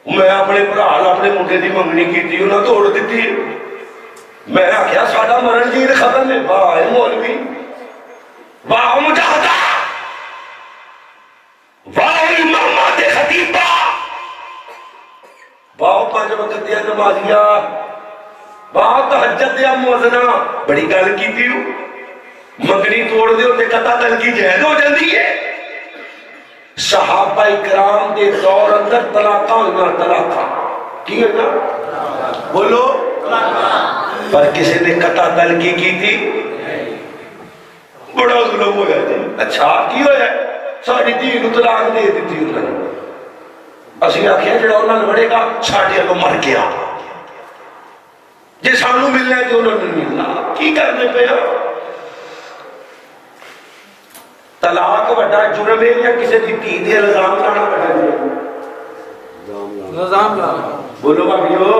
میں اپنے پرال اپنے منڈے دی منگنی کی تھی انہاں توڑ دیتی میں آکھیا ساڈا مرن جی ختم ہے واہ مولوی واہ مجاہدہ واہ امامہ دے خطیبہ واہ پانچ وقت دیا نمازیہ واہ تہجد دیا موازنہ بڑی گل کی تھی منگنی توڑ دے ہوتے قطع دل کی جہد ہو جاندی ہے صحابہ اکرام دے دور اندر طلاقہ ہونا طلاقہ کی ہے نا بولو پر کسی نے قطع دل کی تھی بڑا ظلم ہو گیا تھی اچھا کی ہو جائے ساری دین طلاق دے دیتی انہوں نے اسی آکھیا جڑا انہوں نے بڑے گا چھاڑیا کو مر گیا جی سانو ملنا ہے جو انہوں نے ملنا کی کرنے پہ طلاق بڑا جرم ہے یا کسی دی دھی دے الزام لانا بڑا جرم الزام لانا بولو بھائیو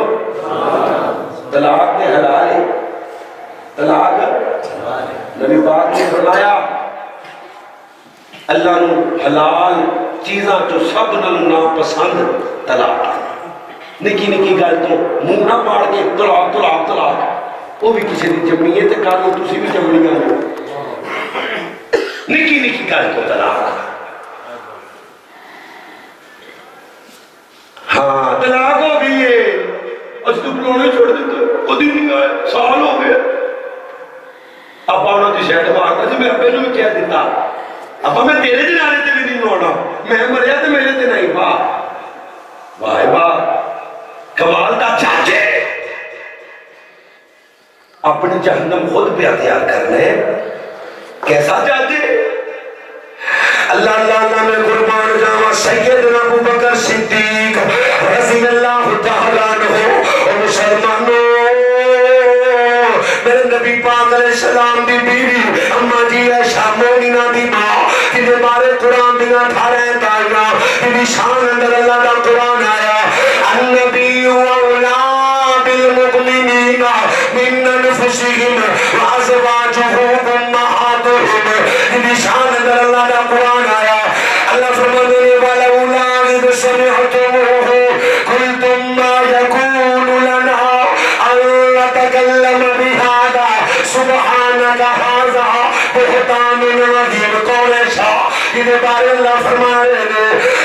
طلاق دے حلال ہے طلاق نبی پاک نے فرمایا اللہ نو حلال چیزاں جو سب نہ پسند طلاق نکی نکی گل تو منہ نہ پاڑ کے طلاق طلاق طلاق وہ بھی کسی دی جمنی ہے تے کہا تسی بھی جمنی گل نکی نکی گل تو طلاق ہاں طلاق ہو گئی ہے اس تو بلونے چھوڑ دیتے وہ دی نہیں آئے سال ہو گئے ابا انہوں نے شہد مارتا جی میں ابے نے بھی کہہ دیتا ابا میں تیرے جنانے تے بھی نہیں ہونا میں مریا تے میرے تے نہیں واہ واہ واہ کمال دا چاچے اپنی جہنم خود پہ اختیار کرنے کیسا چاچے اللہ اللہ میں قربان جاوا سیدنا ابو بکر صدیق رضی اللہ تعالیٰ عنہ اور مسلمانوں میرے نبی پاک علیہ السلام دی بیوی اماں جی عائشہ مومنہ دی ماں جنہیں بارے قرآن دیا تھارے تائیاں جنہیں شان اندر اللہ دا قرآن آیا النبی اولا بالمؤمنین من انفسہم وازواجہ امہاتہم جنہیں شان اندر اللہ دا قرآن آیا اللہ فرمانے والا اولا اذ سمعتموہ قلتم ما یکون لنا ان نتکلم بہذا سبحانک ھذا بہتان عظیم قول شاہ جنہیں بارے اللہ فرمائے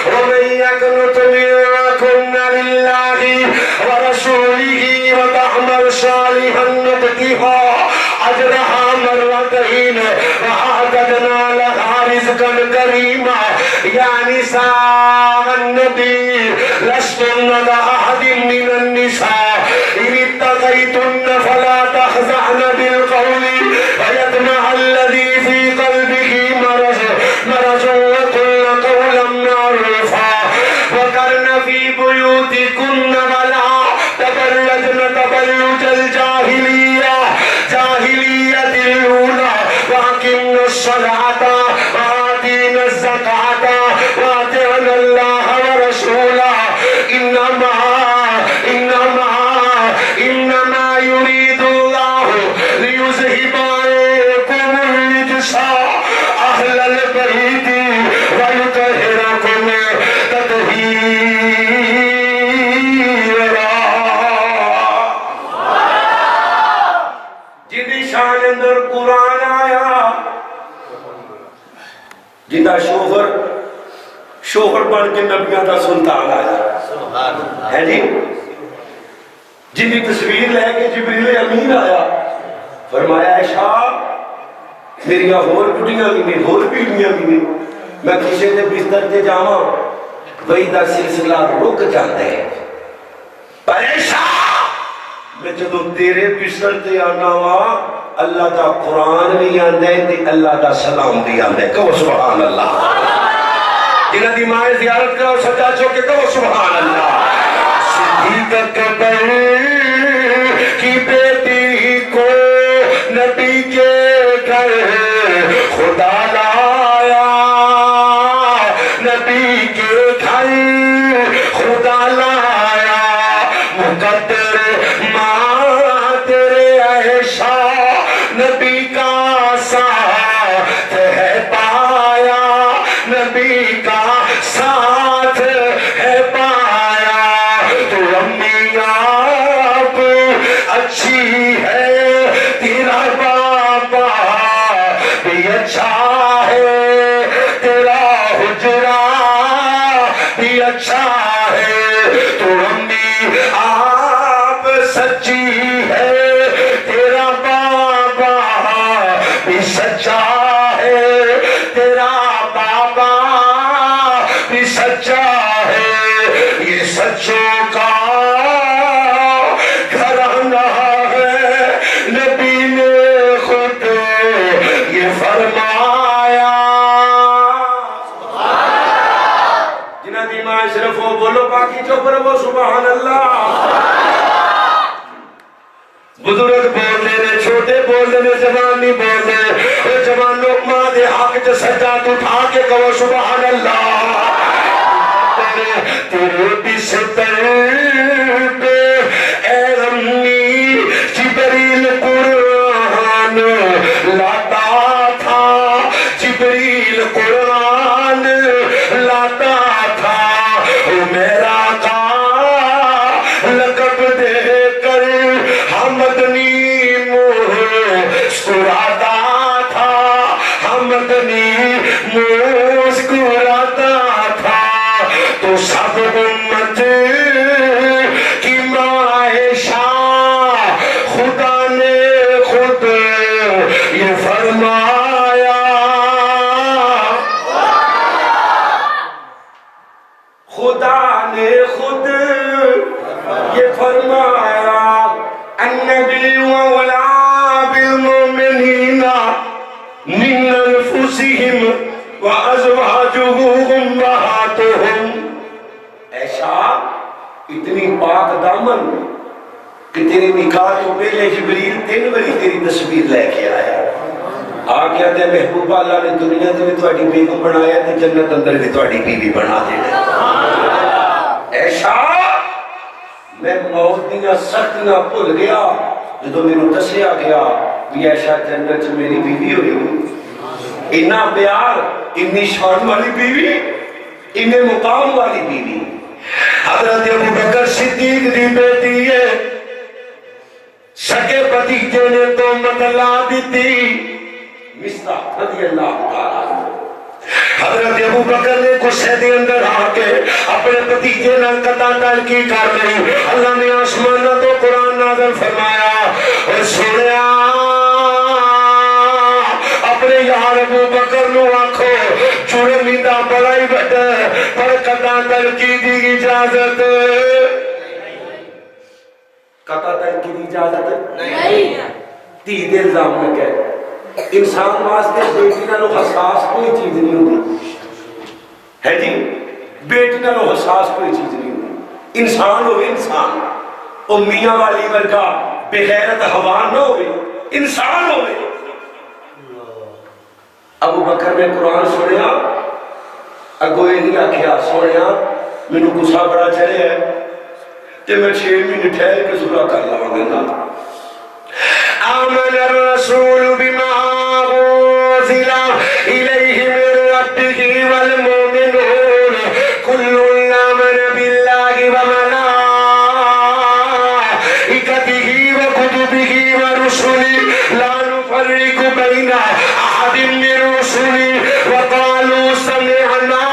وَمَن يَقْنُتْ مِنكُنَّ لِلَّهِ وَرَسُولِهِ وَتَعْمَلْ صَالِحًا نُؤْتِهَا أَجْرَهَا مَرَّتَيْنِ وَأَعْتَدْنَا لَهَا رِزْقًا كَرِيمًا يَا نِسَاءَ النَّبِيِّ لَسْتُنَّ كَأَحَدٍ مِّنَ النِّسَاءِ إِنِ اتَّقَيْتُنَّ فَلَا تَخْضَعْنَ بِالْقَوْلِ فَيَطْمَعَ الَّذِي فِي قَلْبِهِ مرض وَقُلْنَ قَوْلًا مَّعْرُوفًا وَقَرْنَ فِي بُيُوتِكُنَّ وَلَا تَبَرَّجْنَ تَبَرُّجَ الْجَاهِلِيَّةِ الْأُولَىٰ وَأَقِمْنَ الصَّلَاةَ وَآتِينَ الزَّكَاةَ وَأَطِعْنَ اللَّهَ وَرَسُولَهُ إِنَّمَا يُرِيدُ اللَّهُ لِيُذْهِبَ عَنكُمُ الرِّجْسَ أَهْلَ الْبَيْتِ وَيُطَهِّرَكُمْ تَطْهِيرًا جدی شان اندر قرآن آیا جدہ شوہر بن کے نبیوں کا سلطان آیا ہے جی جن کی تصویر لے کے جبریل امین آیا فرمایا عائشہ میری ہور بڑیاں بھی نہیں ہور پیڑیاں بھی نہیں میں کسی نے بستر تے جاواں وہی دا سلسلہ رک جاتا ہے پر عائشہ میں جدو تیرے بستر تے آنا وا اللہ دا قرآن بھی آندا ہے تے اللہ دا سلام بھی آندا ہے کہو سبحان اللہ جنہاں دی ماں زیارت کرو سجا چوکے کہو سبحان اللہ صدیق اکبر کی بیٹی کو خدا لایا نبی کے گھر خدا لایا مقدر ماں تیرے عائشہ نبی کا ساتھ ہے پایا نبی کا ساتھ ہے پایا تو امی آپ اچھی ہے تیرا بابا بھی اچھا ہے تیرا حجرہ بھی اچھا ہے تو امی آپ سچی ہے تیرا بابا بھی سچا ہے تیرا بابا بھی سچا ہے یہ سچوں کا گھرانہ ہے نبی نے خود یہ فرمایا جنہ دی ماں صرف وہ بولو باقی چپ رہو سبحان اللہ بزرگ بولنے نے چھوٹے بولنے نے جوان نہیں بولنے جوان لوگ ماں دے حق چ سجاد اٹھا کے کہو سبحان اللہ تیرے بستر پہ اے امی جبریل قرآن لاتا تھا جبریل قرآن لاتا تھا میرا لقب دے کر حمدنی مسکراتا تھا حمدنی مسکراتا تھا تو سب امت کی ماں عائشہ خدا نے خود یہ فرمایا خدا نے خود یہ فرمایا النبی اولا بالمؤمنین من انفسهم وازواجه امہاتهم ایشا اتنی پاک دامن کہ تیری نکاح تو پہلے جبریل 3 باری تیری تصویر لے کے آیا آگیا دے محبوبہ اللہ نے دنیا دے بھی تواڈی بیگم بنایا تے جنت اندر بھی تواڈی بیوی بنا دینا ایشا میں موت دیاں سختیاں بھول گیا جدو میرے دسیا گیا بھی ایشا جنت میری بیوی ہوئی اتنا پیار اتنی شان والی بیوی اتنے مقام والی بیوی حضرت ابو بکر صدیق دی بیٹی ہے سکے بھتیجے نے تو مطلع دیتی مصطفیٰ رضی اللہ تعالیٰ حضرت ابو بکر نے غصے دے اندر آ کے اپنے بھتیجے نال قطع تلقی کر لی اللہ نے آسمان تو قرآن نازل فرمایا اور سنیا اپنے یار ابو بکر نو آنکھو جرمی دا بڑائی بڑا پر قطع تلقی دی اجازت قطع تلقی دی اجازت نہیں تی دل الزام نہ کہے انسان واسطے بیٹی نالو حساس کوئی چیز نہیں ہوتی ہے جی بیٹی نالو حساس کوئی چیز نہیں ہوتی انسان ہو انسان او میاں والی ورگا بے غیرت حوان نہ ہوئے انسان ہوئے ابو بکر نے قرآن سنیا اگوئے نہیں آکھیا سنیا میں نے گسا بڑا چلے ہے کہ میں 6 مہینے ٹھہر کے صلح کر لوں گا آمن الرسول بما أنزل إليه من ربه والمؤمنون كل آمن بالله وملائكته وكتبه ورسله لا نفرق بين أحد من رسله وقالوا سمعنا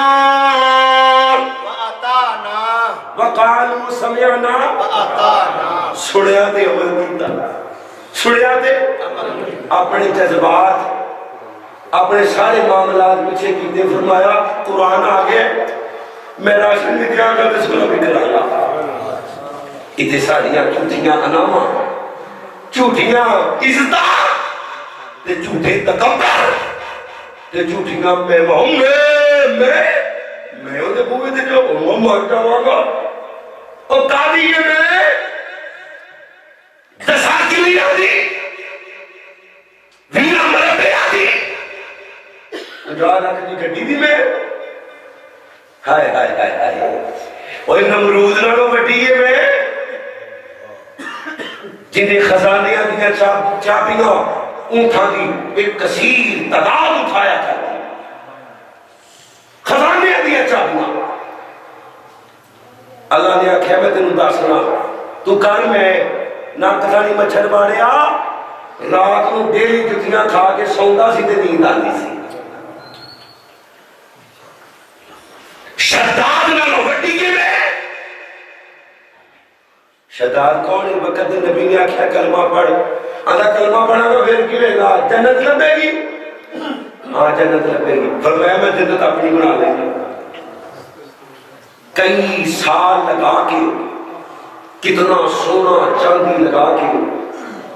وقالوا سمعنا وأطعنا سنیا تے عمل کیتا سنیا تے اپنے جذبات اپنے سارے معاملات پیچھے کیتے فرمایا قرآن آگے میں راشن بھی دیا گا تو سلح بھی کرا گا اتنے ساریاں جھوٹیاں اناما جھوٹیاں عزتہ تے جھوٹے تکبر تے جھوٹیاں پیغام میں انہیں بوئے تھے جو وہ مر جاؤں گا اور قاضی یہ میں دسا کے لیے آدھی وینا مرے پہ آدھی جا رکھ دی گڈی دی میں ہائے ہائے ہائے ہائے اوہ نمرود نالوں وڈی ہے میں جنہیں خزانیاں دیا چابیاں اونٹھا دی ایک کثیر تعداد اٹھایا کرتی خزانیاں دیا چابیاں اللہ نے آکھیا میں تینوں دسنا تو کر میں نہ کسانی مچھر باڑیا رات نو ڈیلی جتیاں کھا کے سوندا سی تے نیند آندی سی شداد نالوں وڈی کے میں شداد کون ہے وقت نبی نے آکھیا کلمہ پڑھ آدھا کلمہ پڑھا تو پھر کیوں گا جنت لبے گی ہاں جنت لبے گی فرمایا میں جنت اپنی بنا لیں گی کئی سال لگا کے کتنا سونا چاندی لگا کے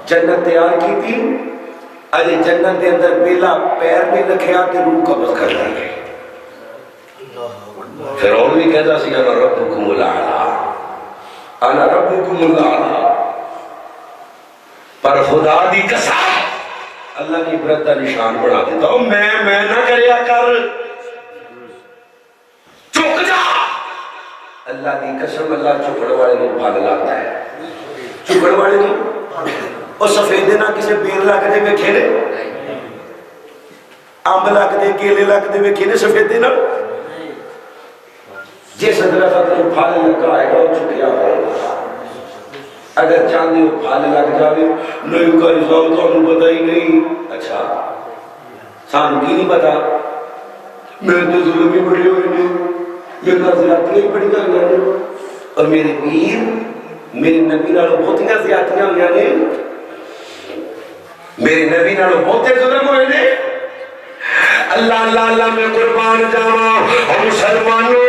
جنت تیار کی تھی اجے جنت کے اندر پہلا پیر میں رکھیا تے روح قبض کر لے فرعون بھی کہتا سی انا ربکم الاعلی انا ربکم الاعلی پر خدا دی قسم اللہ کی عبرت کا نشان بنا دیتا ہوں میں نہ کریا کر چک جا اللہ دی قسم اللہ چکڑ والے کو پھل لاتا ہے چکڑ والے کو اور سفیدے نہ کسی بیر لگ دے ویکھے نے امب لگ دے کیلے لگ دے ویکھے نے سفیدے نہ جس درخت کو پھل لگا ہے وہ چکیا ہوگا اگر چاندی وہ پھل لگ جاوے نہیں کر صاحب تو انہوں پتہ ہی نہیں اچھا سانو کی نہیں پتا میں تو ظلم ہی بڑی ہوئی نہیں یہ زیادتیاں ہی بڑی ہوئی ہیں اور میرے پیر میرے نبی نالوں بہتیاں زیادتیاں ہوئی ہیں میرے نبی نالوں بہتے ظلم ہوئے نے اللہ اللہ اللہ میں قربان جاواں اور مسلمانوں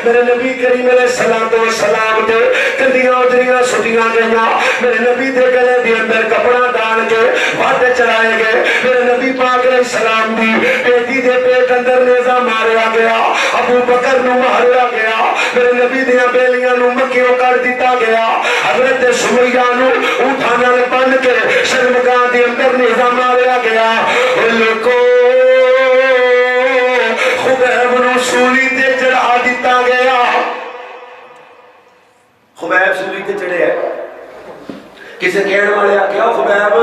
میرے نبی کریم علیہ السلام دے کندیاں اجریاں سٹیاں گئیاں میرے نبی دے گلے دے اندر کپڑا ڈال کے وعدے چڑھائے گئے میرے نبی پاک علیہ السلام دی بیٹی دے پیٹ اندر نیزہ ماریا گیا ابو بکر نو ماریا گیا میرے نبی دیاں بیلیاں نو مکیوں کر دیتا گیا حضرت سمیہ نو اونٹاں نال بن کے شرمگاہ دے اندر نیزہ ماریا گیا لوکو خبیب نو سولی تے چڑھا دیتا گیا خبیب سولی تے چڑھے ہے کسی کہنے والے آکھیا خبیب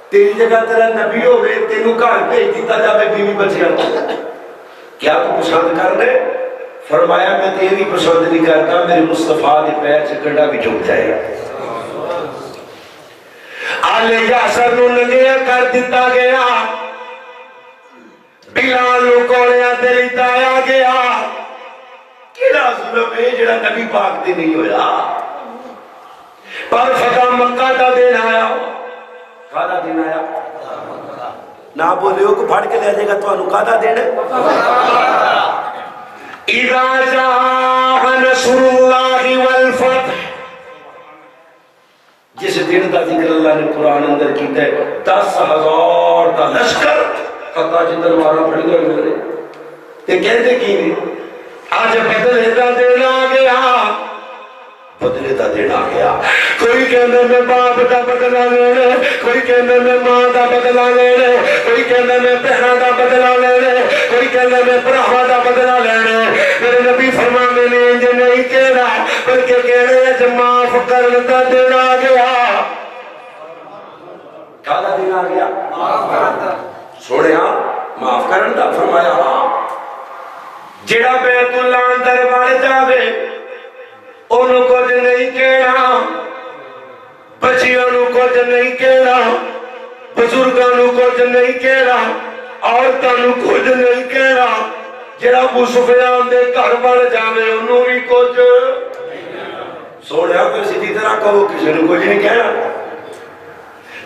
تیری جگہ تیرا نبی ہوئے تینوں گھر بھیج دیتا جاوے بیوی بچیاں کیا تو پسند کر لے فرمایا میں تیری پسند نہیں کرتا میرے مصطفیٰ دے پیر سے گنڈا بھی جھک جائے گا آلے یاسر نو نگیا کر دیتا گیا بلال نو کوڑیاں تے لٹایا گیا کیڑا ظلم ہے جڑا نبی پاک دی نہیں ہویا پر فتح مکہ دا دن آیا کادا دن آیا نہ بولیو کو پھڑ کے لے جائے گا تو انہوں کادا دن ہے اذا جاء نصر اللہ والفتح جس دن دا ذکر اللہ نے قرآن اندر کیتا ہے 10,000 دا لشکر قطع جی تلوارہ پڑی گئے میرے تے کہتے کی نہیں آج بدلے دا دن آ گیا بدلے دا دن آ گیا کوئی کہنے میں باپ دا بدلہ لینے کوئی کہنے میں ماں دا بدلہ لینے کوئی کہنے میں بہنہ دا بدلہ لینے کوئی کہنے میں برہوہ دا بدلہ لینے میرے نبی فرمانے نے انجھے نہیں کہنا بلکہ کہنے جب معاف کرنے دا دن آ گیا کالا دن آ گیا سوڑے ہاں معاف کرنے دا فرمایا ہاں جڑا بیت اللہ اندر بڑھ جاوے انہوں کچھ نہیں کہنا بچیوں کچھ نہیں کہنا بزرگوں کچھ نہیں کہنا عورتوں کچھ نہیں کہنا جڑا ابو سفیان دے گھر بڑھ جاوے انہوں بھی کچھ سوڑیا پھر سیدھی طرح کہو کسی نے کچھ نہیں کہنا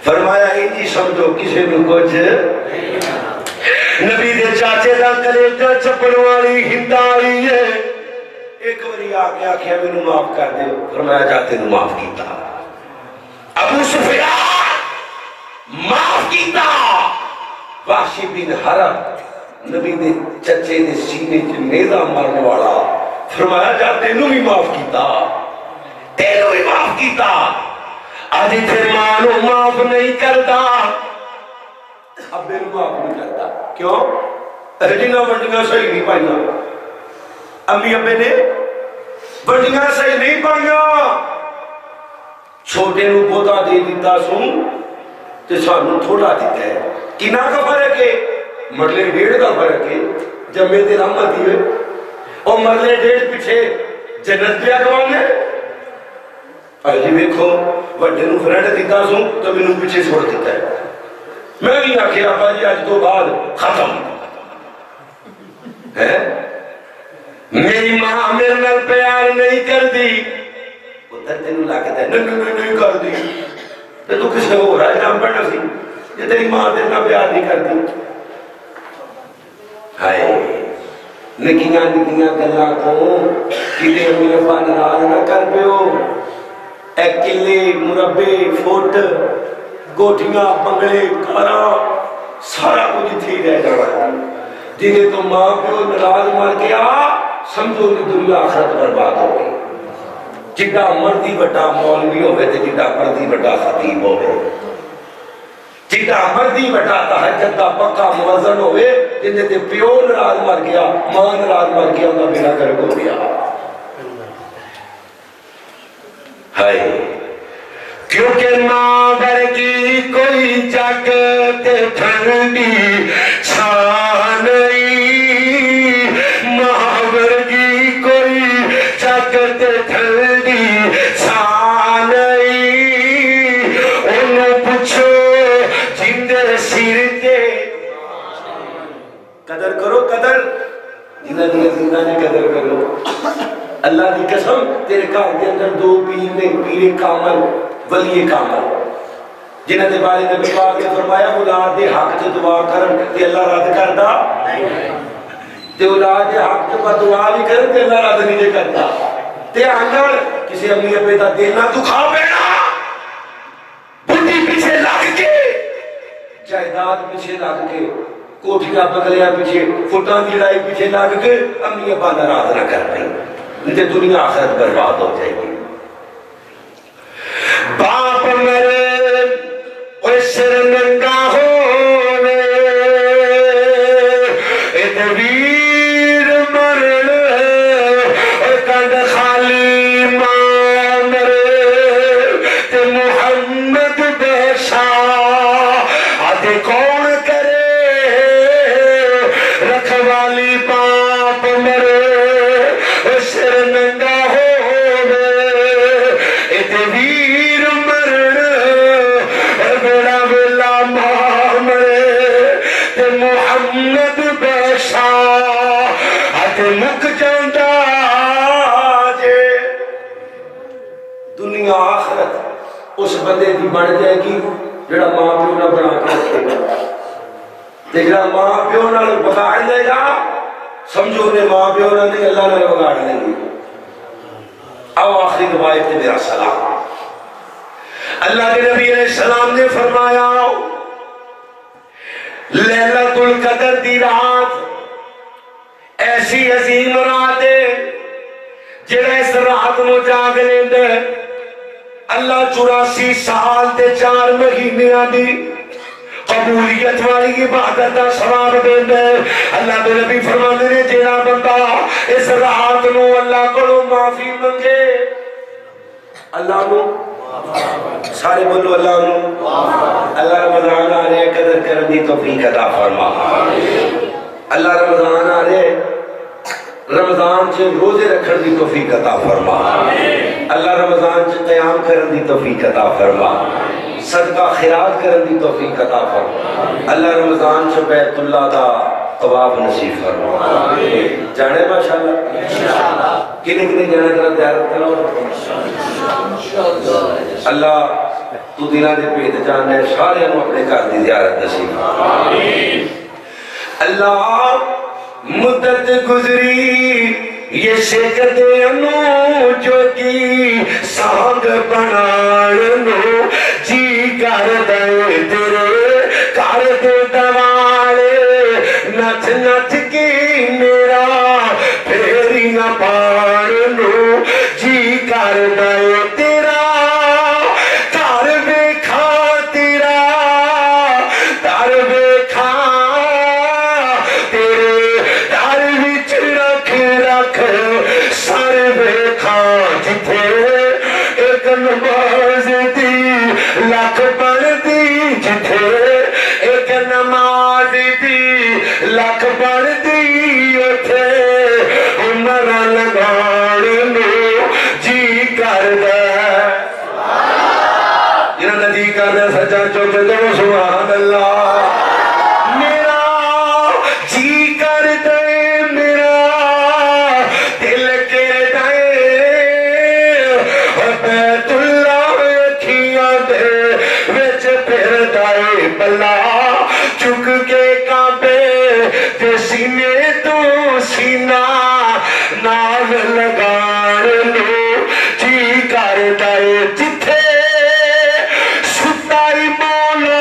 فرمایا انجی سمجھو کسی نے کچھ نبی دے چاچے دا کلیجہ چپڑ والی ہند آئی ہے ایک بری آگے آکھیا میں نو معاف کر دے فرمایا جاتے نو معاف کیتا ابو سفیان معاف کیتا وحشی بن حرب نبی دے چچے دے سینے چ نیزہ مارنے والا فرمایا جاتے نو بھی معاف کیتا تینو بھی معاف کیتا آج تھے مانو معاف نہیں کرتا ابے معاف نہیں کرتا. کیوں؟ جنہیں ونڈیاں صحیح نہیں پائیاں. امی ابے نے ونڈیاں صحیح نہیں پائیاں. چھوٹے نو پوتا دے دیتا سن تے سانو تھوڑا دیتا ہے. کنا کا فرق ہے؟ مرلے ڈیڑھ کا فرق ہے. جمعے تے رحمت دیئے اور مرلے ڈیڑھ پیچھے جنت پہ اگوانے. اجی ویکھو وڈے نو فرینڈ دیتا سوں تو مینوں پیچھے چھوڑ دیتا ہے. میں نہیں آخیا ابا جی اج تو بعد ختم ہے. میری ماں میرے نال پیار نہیں کر دی. پتر تینوں لگتا ہے نہیں کر دی تو کسے ہو رہا ہے نام پڑھنا سی جی تیری ماں تیرے نال پیار نہیں کرتی. ہائے نکیاں نکیاں گلاں کو کدے امی ابا ناراض نہ کر پیو. اے کلے مربے فٹ گوٹیاں بنگلے کاراں سارا کچھ تھی رہ جانا. جنہیں تو ماں پیو ناراض مر گیا سمجھو کہ دنیا آخرت برباد ہو گئی. جڈا مردی بڑا مولوی ہوئے تے جڈا مردی بڑا خطیب ہوئے, جڈا مردی بڑا تہجد دا پکا مؤذن ہوئے, جنہیں تے پیو ناراض مر گیا ماں ناراض مر گیا انہاں بیڑا گرک ہو گیا. ہائے کیونکہ ماں ورگی کوئی جگ تے ٹھنڈی چھاں نہیں, ماں ورگی کوئی جگ تے ٹھنڈی چھاں نہیں. انہوں پوچھو جندے سر تے قدر کرو قدر جنہ زندہ نے قدر کرو. اللہ کی قسم تیرے گھر کے اندر دو پیر نے, پیر کامل ولی کامل, جنہاں دے بارے نبی پاک نے فرمایا اولاد دے حق تے دعا کرن تے اللہ رد کردا تے اولاد دے حق تے دعا بھی کرن تے اللہ رد نہیں کردا. تے انگل کسی امی ابے دا دل نہ دکھا بینا, بڈھی پیچھے لگ کے جائیداد پیچھے لگ کے کوٹھیاں بنگلیاں پیچھے فٹاں دی لڑائی پیچھے لگ کے امی ابا ناراض نہ کر پئی, تے دنیا آخرت برباد ہو جائے گی. باپ مرے اوے سر ننگا ہونے ادویر مرنے اوے کنڈ خالی ماں مرے تے محمد بے شاہ آدھے کون کرے رکھوالی. باپ مرے اوے سر ننگا ہونے ادویر مرنے اے بیڑا ویلا ماں مرے تے محمد بے شاہ آدھے مک جاندا جے. دنیا آخرت اس بندے دی بن جائے گی جڑا ماں پیو نہ بنا کے رکھے گا, تے جڑا ماں پیو نال بگاڑ لے گا سمجھو نے ماں پیو نہ نہیں اللہ نے بگاڑ لیں گی. او آخری روایت ہے میرا سلام. اللہ کے نبی علیہ السلام نے فرمایا لیلۃ القدر دی رات ایسی عظیم رات ہے جڑا اس رات نو جاگ لیندے اللہ 84 سال تے 4 مہینیاں دی قبولیت والی عبادت دا ثواب دیندا. اللہ دے نبی فرماندے نے جڑا بندہ اس رات نو اللہ کولوں معافی منگے اللہ نو سارے بولو اللہ نو اللہ رمضان آ رہے قدر کرن دی توفیق عطا فرما. اللہ رمضان آ رہے رمضان سے روزے رکھن دی توفیق عطا فرما. اللہ رمضان سے قیام کرن دی توفیق عطا فرما, صدقہ خیرات کرن دی توفیق عطا فرما. اللہ رمضان سے بیت اللہ دا طواف نصیب فرما. جانے ماشاءاللہ کنے کنے جانے طرح زیارت کرو. اللہ تو دلوں دے بھید جاننا ہے, سارے ہم اپنے گھر دی زیارت نصیب فرما. اللہ مدت گزری یہ شکتے انو جو کی سانگ بنانو جی کر دے تیرے کر دے دوالے نچ نچ کی میرا پھیری نہ پانو جی کر دے تیرا کر بے کھا تیرا کر بے کھا لکھ بڑھتی جتھے ایک نماز دی لکھ بڑھتی اتھے عمر لگان نو جی کردہ جنہاں جی کردہ سجا چوکے دو سبحان اللہ میرا جی کردہ میرا دل کے دائے بیت اللہ کھیاں دے وچ پھر دائے بلا چک کے کعبے تے سینے تو سینہ نال لگان نو جی کر دائے جتھے ستائی مولا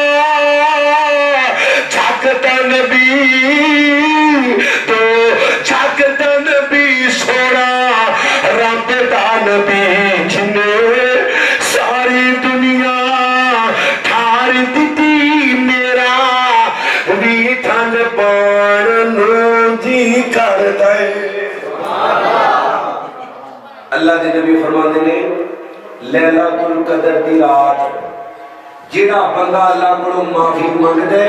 جھاکتا نبی تو جھاکتا نبی سونا رب دا نبی جنے ساری دنیا ٹھار دیتی میرا بھی تھن پان جی کر دے اللہ دے نبی فرماتے نے لیلۃ القدر دی رات جڑا بندہ اللہ کو معافی مانگ دے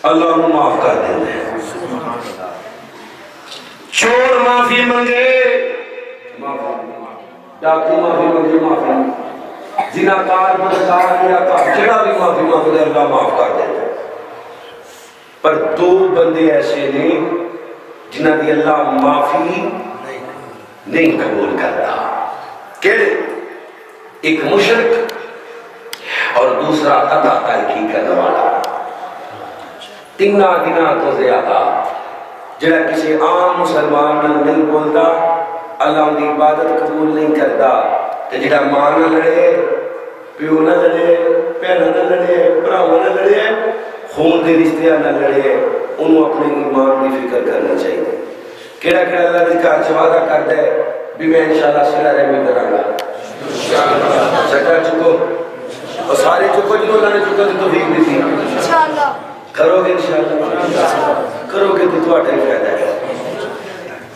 اللہ انہوں معاف کر دے چور معافی منگے ڈاکو معافی منگے معافی زناکار بدکار جڑا بھی معافی مانگ دے اللہ معاف کر دے پر دو بندے ایسے نہیں جنہاں دی اللہ معافی نہیں قبول کرتا کہ ایک مشرک اور دوسرا قطع ترکی کرنے والا تینہ دنہ تو زیادہ جڑا کسی عام مسلمان نہیں بولتا اللہ ان کی عبادت قبول نہیں کرتا کہ جڑا ماں نہ لڑے پیو نہ لڑے پہنہ نہ لڑے براہ نہ لڑے خون دے رشتے نہ لڑے انہوں اپنے ایمان کی فکر کرنا چاہیے کہڑا اللہ دی کار وعدہ کر دے بھی میں انشاءاللہ صلہ رحمی کراں گا سکر چکو اور سارے چکو جنہوں اللہ نے چکو تو توفیق دیتی انشاءاللہ کرو گے انشاءاللہ کرو گے تو تواڈا ہی فائدہ ہے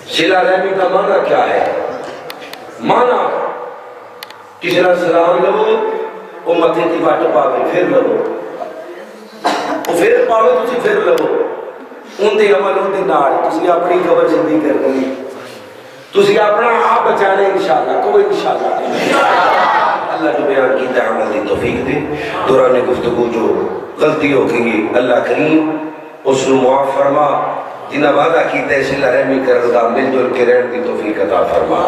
صلہ رحمی کا معنی کیا ہے معنی کسی نے سلام لو وہ متھے کی واٹ پاوے پھر لو وہ پھر پاوے تسی پھر لو ان دے عمل ان دے نال تسی اپنی قبر زندگی کرنی تسی اپنا آپ بچانے انشاءاللہ کوئی انشاءاللہ اللہ جو بیان کیتا ہے عمل دی توفیق دے دوران گفتگو جو غلطی ہو گئی اللہ کریم اس نو معاف فرما جنہ وعدہ کیتا ہے صلہ رحمی کرنے دا مل جل کے رہن دی توفیق عطا فرما